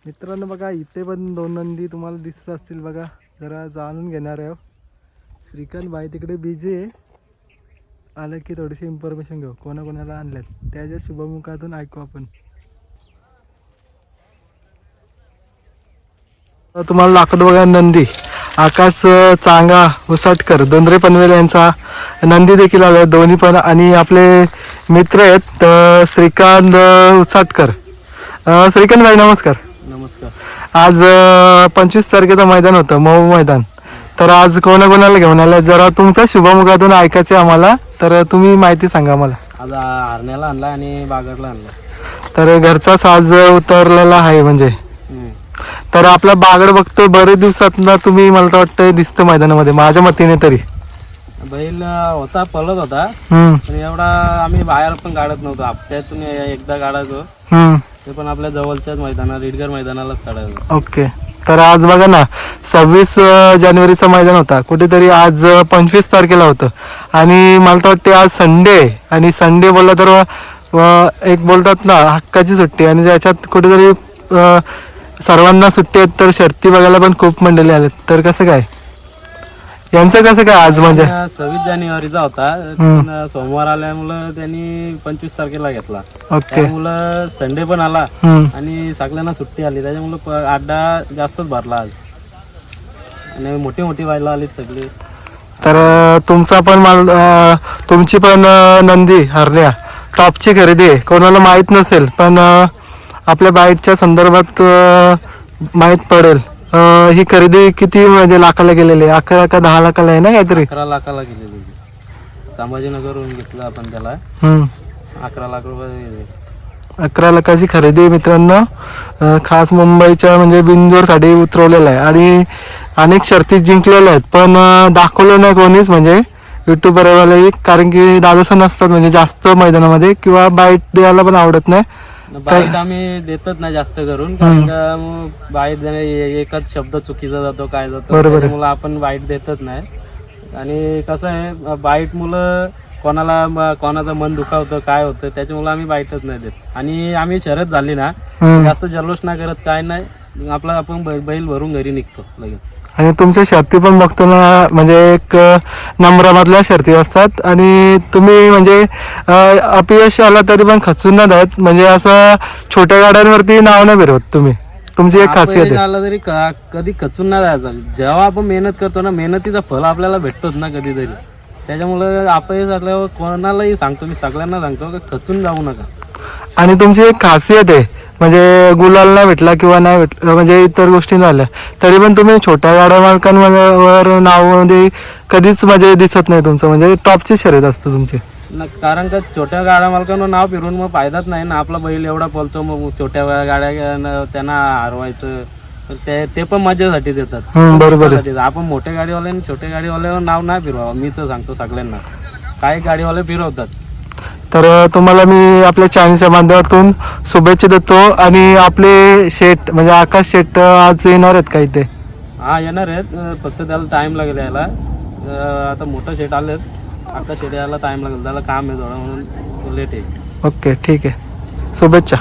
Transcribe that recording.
मित्रांनो बघा इथे पण दोन नंदी तुम्हाला दिसत असतील बघा. जरा जाणून घेणार आहे. श्रीकांत भाई तिकडे बिझी आहे. आलं की थोडीशी इन्फॉर्मेशन घेऊ कोणाकोणाला आणल्यात त्याच्या शुभमुखातून ऐकू आपण. तुम्हाला दाखवतो बघा नंदी. आकाश चांगा उसाटकर दोंदरे पनवेल यांचा नंदी देखील आला दोन्ही पण. आणि आपले मित्र आहेत श्रीकांत उसाटकर. श्रीकांत भाई नमस्कार. नमस्कार. आज 25 तारखेचं मैदान होतं मऊ मैदान. तर आज कोणाकोणाला घेऊन आलं जरा तुमच्या शुभमुखातून ऐकायचं आम्हाला. तर तुम्ही माहिती सांगा मला. आज हरण्याला आणला आणि बागडला आणला. तर घरचा साज उतरलेला आहे म्हणजे. तर आपला बागड बघतो बरेच दिवसात ना तुम्ही मला तर वाटतं दिसतं मैदानामध्ये माझ्या मतीने तरी. बैल होता पळत होता पण एवढा आम्ही बाहेर पण काढत नव्हतो. हप्त्यातून एकदा काढायचो ते पण आपल्या जवळच्याच मैदानात रिडगर मैदानालाच काढायचो. ओके. तर आज बघा ना 26 जानेवारीचा मैदान होता कुठेतरी. आज 25 तारखेला होतं आणि मला तर वाटते आज संडे. आणि संडे बोलला तर एक बोलतात ना हक्काची सुट्टी. आणि त्याच्यात कुठेतरी सर्वांना सुट्टी आहेत. तर शर्ती बघायला पण खूप मंडळी आलेत. तर कसं काय यांचं कसं काय आज म्हणजे 26 जानेवारीचा होता पण सोमवार आल्यामुळं त्यांनी 25 तारखेला घेतला. ओके. त्यामुळं संडे पण आला आणि सगळ्यांना सुट्टी आली त्याच्यामुळं अड्डा जास्तच भरला आज आणि मोठी मोठी व्हायला आली सगळी. तर तुमचा पण तुमची पण नंदी हरण्या टॉपची खरेदी आहे. कोणाला माहीत नसेल पण आपल्या बाईटच्या संदर्भात माहीत पडेल. ही खरेदी किती म्हणजे लाखाला गेलेली आहे? 11 का 10 लाखाला आहे ना काहीतरी. 11 लाखाला गेलेली. संभाजीनगरहून घेतला आपण त्याला. 11 लाख रुपये. 11 लाखाची खरेदी आहे मित्रांनो. खास मुंबईच्या म्हणजे बिंदूरसाठी उतरवलेला आहे आणि अनेक शर्ती जिंकलेल्या आहेत पण दाखवलं नाही कोणीच म्हणजे युट्यूबरवाले. कारण की दादासण असतात म्हणजे जास्त मैदानामध्ये किंवा बाईट द्यायला पण आवडत नाही. बाईट आम्ही देतच नाही जास्त करून कारण का बाईट एकच शब्द चुकीचा जातो काय जातो त्यामुळे आपण बाईट देतच नाही. आणि कसं आहे बाईट मुलं कोणाचं मन दुखावतं काय होतं त्याच्यामुळे आम्ही बाईटच नाही देत. आणि आम्ही शर्यत झाली ना जास्त जल्लोष नाही करत काय नाही आपला आपण बैल भरून घरी निघतो लगेच. आणि तुमच्या शर्ती पण बघतो ना म्हणजे एक नंबरामधल्या शर्ती असतात. आणि तुम्ही म्हणजे अपयश आला तरी पण खचून नाही देत म्हणजे असं छोट्या गाड्यांवरती नाव नाही फिरवत तुम्ही. तुमची एक खासियत आहे. आला तरी कधी खचून नाही जायचं. जेव्हा आपण मेहनत करतो ना मेहनतीचा फळ आपल्याला भेटतोच ना कधीतरी. त्याच्यामुळे अपयश असल्यावर कोणालाही सांगतो मी सगळ्यांना सांगतो की खचून जाऊ नका. आणि तुमची एक खासियत आहे म्हणजे गुलाल नाही भेटला किंवा नाही भेटला म्हणजे इतर गोष्टी झाल्या तरी पण तुम्ही छोट्या गाड्या मालकांवर नाव म्हणजे कधीच म्हणजे दिसत नाही तुमचं म्हणजे टॉपची शर्यत असतं तुमची. कारण का छोट्या गाड्या मालकांना नाव फिरून मग फायदाच नाही ना. आपला बैल एवढा पळतो मग छोट्या गाड्या त्यांना हरवायचं ते पण मजेसाठी देतात. बरोबर. आपण मोठ्या गाडीवाल्याने छोट्या गाडीवाल्यावर नाव नाही फिरवा. मी तर सांगतो सगळ्यांना काही गाडीवाले फिरवतात. तर तुम्हाला मी आपल्या चॅनलच्या माध्यमातून शुभेच्छा देतो. आणि आपले शेट म्हणजे आकाश शेट आज येणार आहेत का इथे? हा येणार आहेत फक्त त्याला टाइम लागेल यायला. आता मोठं शेट आलेत. आकाश शेट यायला टाइम लागेल त्याला काम आहे थोडं म्हणून लेट आहे. ओके ठीक आहे शुभेच्छा.